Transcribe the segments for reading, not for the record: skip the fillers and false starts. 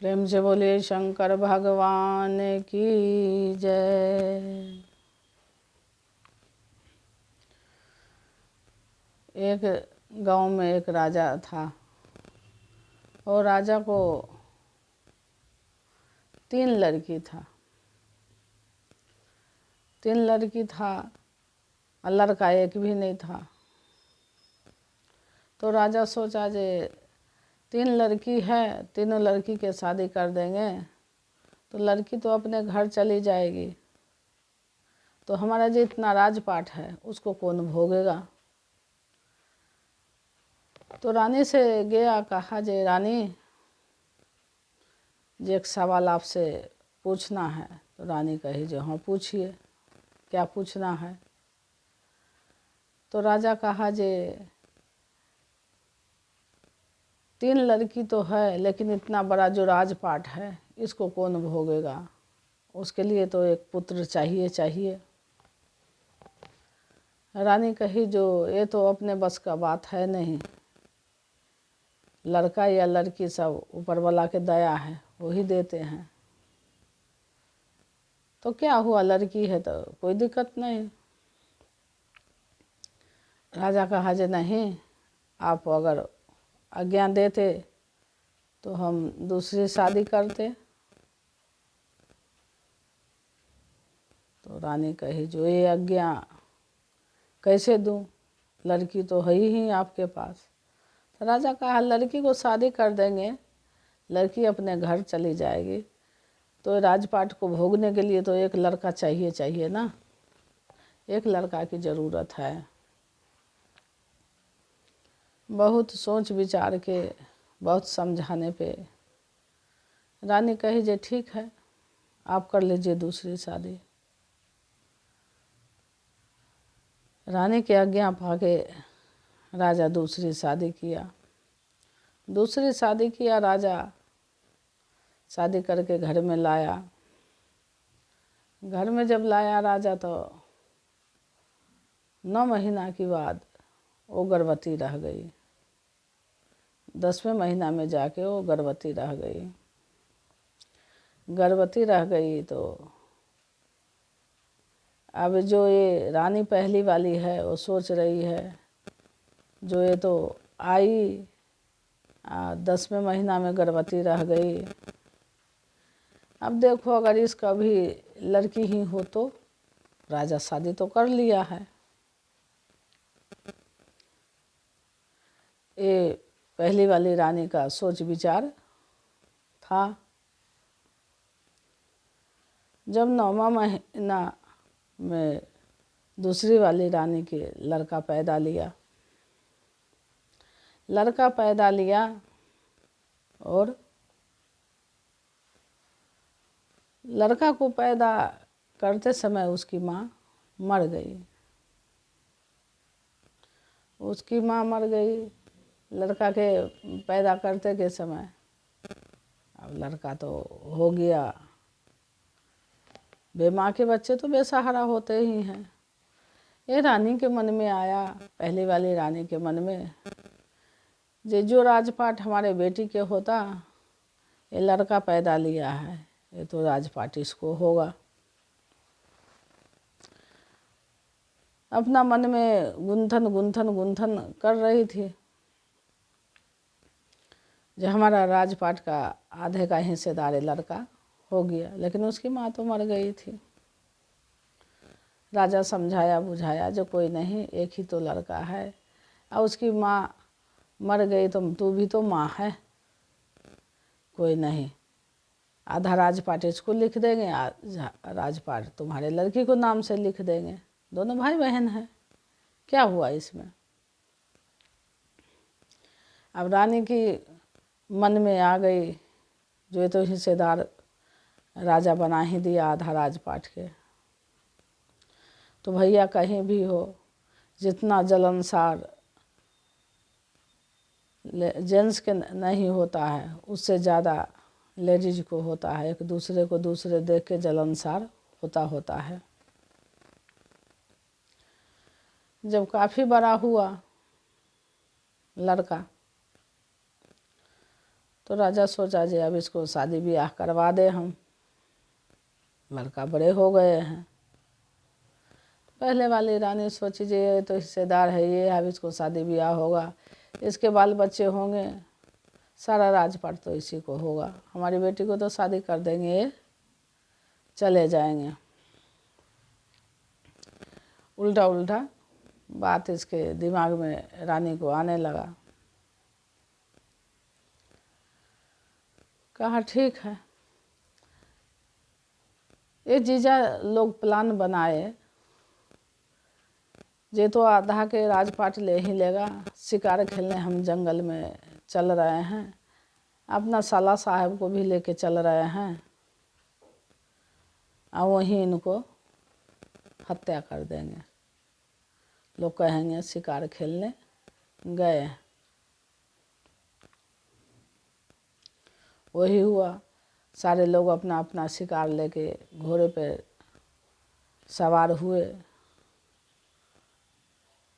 प्रेम से बोलिए शंकर भगवान की जय। एक गांव में एक राजा था और राजा को 3 लड़की था। 3 लड़की था और लड़का एक भी नहीं था। तो राजा सोचा जे 3 लड़की है, तीनों लड़की के शादी कर देंगे तो लड़की तो अपने घर चली जाएगी, तो हमारा जितना राजपाट है उसको कौन भोगेगा। तो रानी से गया, कहा जे रानी जे एक सवाल आपसे पूछना है। तो रानी कही जो हाँ पूछिए, क्या पूछना है। तो राजा कहा जे 3 लड़की तो है लेकिन इतना बड़ा जो राजपाट है इसको कौन भोगेगा, उसके लिए तो एक पुत्र चाहिए। रानी कही जो ये तो अपने बस का बात है नहीं, लड़का या लड़की सब ऊपर वाला के दया है, वही देते हैं। तो क्या हुआ, लड़की है तो कोई दिक्कत नहीं। राजा कहा जे नहीं, आप अगर आज्ञा देते तो हम दूसरी शादी करते। तो रानी कही जो ये आज्ञा कैसे दूं, लड़की तो है ही आपके पास। तो राजा कहा लड़की को शादी कर देंगे, लड़की अपने घर चली जाएगी, तो राजपाट को भोगने के लिए तो एक लड़का चाहिए ना, एक लड़का की ज़रूरत है। बहुत सोच विचार के, बहुत समझाने पे रानी कही जे ठीक है, आप कर लीजिए दूसरी शादी। रानी की आज्ञा पाके राजा दूसरी शादी किया। राजा शादी करके घर में लाया। घर में जब लाया राजा तो 9 महीना के बाद वो गर्भवती रह गई। 10वें महीना में जाके वो गर्भवती रह गई। तो अब जो ये रानी पहली वाली है वो सोच रही है जो ये तो आई 10वें महीना में गर्भवती रह गई, अब देखो अगर इसका भी लड़की ही हो तो राजा शादी तो कर लिया है। ये पहली वाली रानी का सोच विचार था। जब 9वां महीना में दूसरी वाली रानी के लड़का पैदा लिया और लड़का को पैदा करते समय उसकी माँ मर गई। लड़का के पैदा करते के समय। अब लड़का तो हो गया, बेमाँ के बच्चे तो बेसहारा होते ही हैं। ये रानी के मन में आया, पहली वाली रानी के मन में, जो राजपाट हमारे बेटी के होता, ये लड़का पैदा लिया है, ये तो राजपाट इसको होगा। अपना मन में गुंथन कर रही थी जो हमारा राजपाट का आधे का हिस्सेदार लड़का हो गया, लेकिन उसकी माँ तो मर गई थी। राजा समझाया बुझाया जो कोई नहीं, एक ही तो लड़का है और उसकी माँ मर गई तो तू भी तो माँ है, कोई नहीं, आधा राजपाट इसको लिख देंगे, राजपाट तुम्हारे लड़की को नाम से लिख देंगे, दोनों भाई बहन हैं, क्या हुआ इसमें। अब रानी की मन में आ गई जो ये तो हिस्सेदार राजा बना ही दिया आधा राजपाट के, तो भैया कहीं भी हो, जितना जलनसार जेंट्स के नहीं होता है उससे ज़्यादा लेडीज को होता है, एक दूसरे को दूसरे देख के जलनसार होता है। जब काफ़ी बड़ा हुआ लड़का तो राजा सोचा जी अब इसको शादी ब्याह करवा दे हम, लड़का बड़े हो गए हैं। पहले वाली रानी सोची जी ये तो हिस्सेदार है, ये अब इसको शादी ब्याह होगा, इसके बाल बच्चे होंगे, सारा राजपाट तो इसी को होगा, हमारी बेटी को तो शादी कर देंगे, ये चले जाएंगे। उल्टा उल्टा बात इसके दिमाग में रानी को आने लगा। कहा ठीक है, ये जीजा लोग प्लान बनाए, ये तो आधा के राजपाट ले ही लेगा, शिकार खेलने हम जंगल में चल रहे हैं, अपना साला साहब को भी लेके चल रहे हैं, और वहीं इनको हत्या कर देंगे, लोग कहेंगे शिकार खेलने गए। वही हुआ, सारे लोग अपना अपना शिकार लेके घोड़े पे सवार हुए।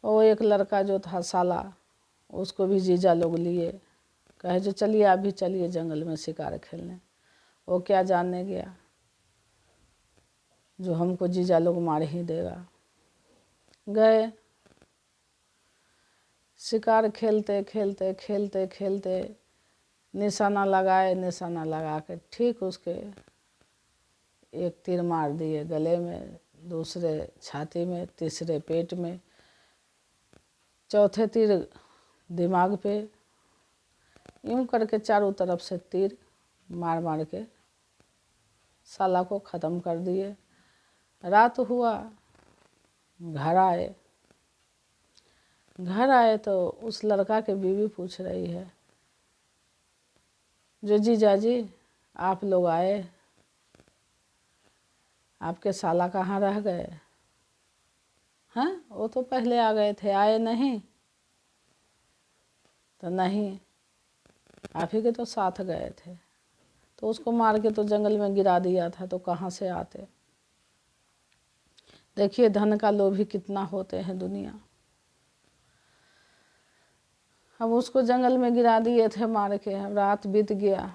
वो एक लड़का जो था साला, उसको भी जीजा लोग लिए, कहे जो चलिए आप भी चलिए जंगल में शिकार खेलने। वो क्या जानने गया जो हमको जीजा लोग मार ही देगा। गए, शिकार खेलते खेलते खेलते खेलते निशाना लगाए, निशाना लगा के ठीक उसके एक तीर मार दिए गले में, दूसरे छाती में, तीसरे पेट में, चौथे तीर दिमाग पे, यूं करके चारों तरफ से तीर मार मार के साला को ख़त्म कर दिए। रात हुआ, घर आए। घर आए तो उस लड़का के बीवी पूछ रही है जो जीजा जी आप लोग आए, आपके साला कहाँ रह गए हैं? वो तो पहले आ गए थे, आए नहीं? तो नहीं, आप ही के तो साथ गए थे, तो उसको मार के तो जंगल में गिरा दिया था, तो कहाँ से आते? देखिए धन का लोभी कितना होते हैं दुनिया। अब उसको जंगल में गिरा दिए थे मार के। अब रात बीत गया,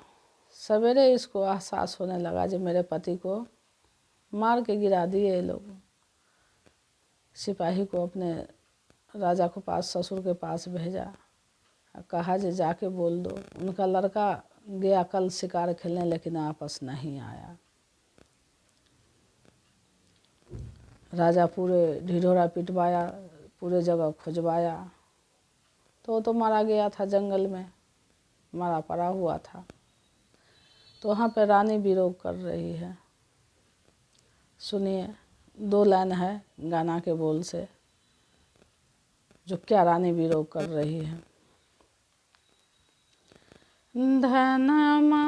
सवेरे इसको एहसास होने लगा जो मेरे पति को मार के गिरा दिए ये लोग। सिपाही को अपने राजा के पास, ससुर के पास भेजा, कहा जे जाके बोल दो उनका लड़का गया कल शिकार खेलने लेकिन वापस नहीं आया। राजा पूरे ढिढोरा पिटवाया, पूरे जगह खोजवाया, तो वो तो मारा गया था जंगल में, मारा पड़ा हुआ था। तो वहाँ पे रानी विरोध कर रही है। सुनिए, 2 लाइन है गाना के बोल से जो क्या रानी विरोध कर रही है। धनमा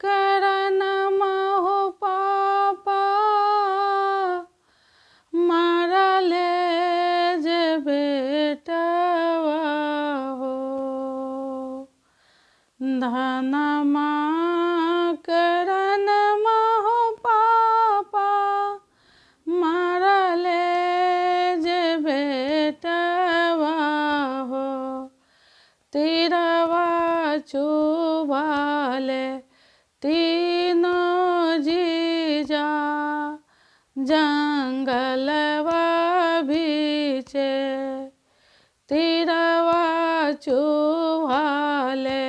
करनमा हो पापा, मारा ले जे बेटवा हो। धनमा करनमा हो पापा, मारा ले जे बेटवा हो। तीरवा चुभाले तीनों जीजा, जंगलवा बीचे। तीरवा चुभाले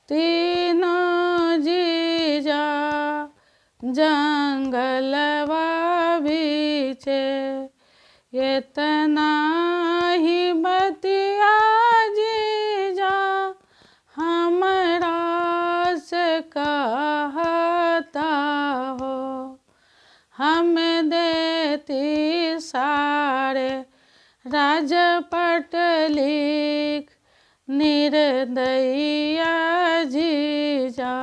तीनों जीजा, जंगलवा बीचे। इतना ही बतिया जीजा हमरा से कहता हो, हम देती सारे राजपट लिख निर्दयिया जीजा।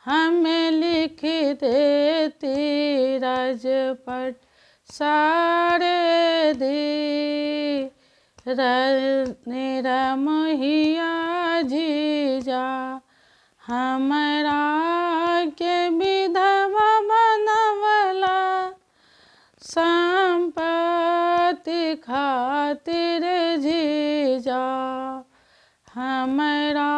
हमें लिख देती राजपट सारे दी निरमहिया जीजा। हमरा के विधवा बनवला संपत्ति खातिर जीजा। हमरा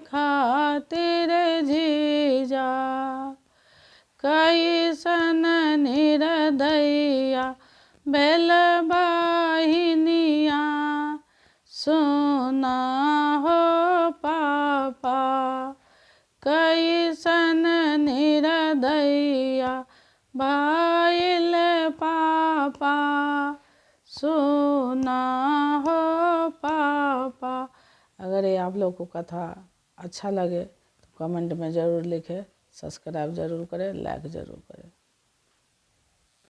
खातिर जीजा, कैसन निर्दयिया भेल बहिनिया, सुना हो पापा, कैसन निर्दयिया भइल पापा, सुना हो पापा। अगर ये आप लोग को कथा अच्छा लगे तो कमेंट में ज़रूर लिखें, सब्सक्राइब ज़रूर करें, लाइक ज़रूर करें।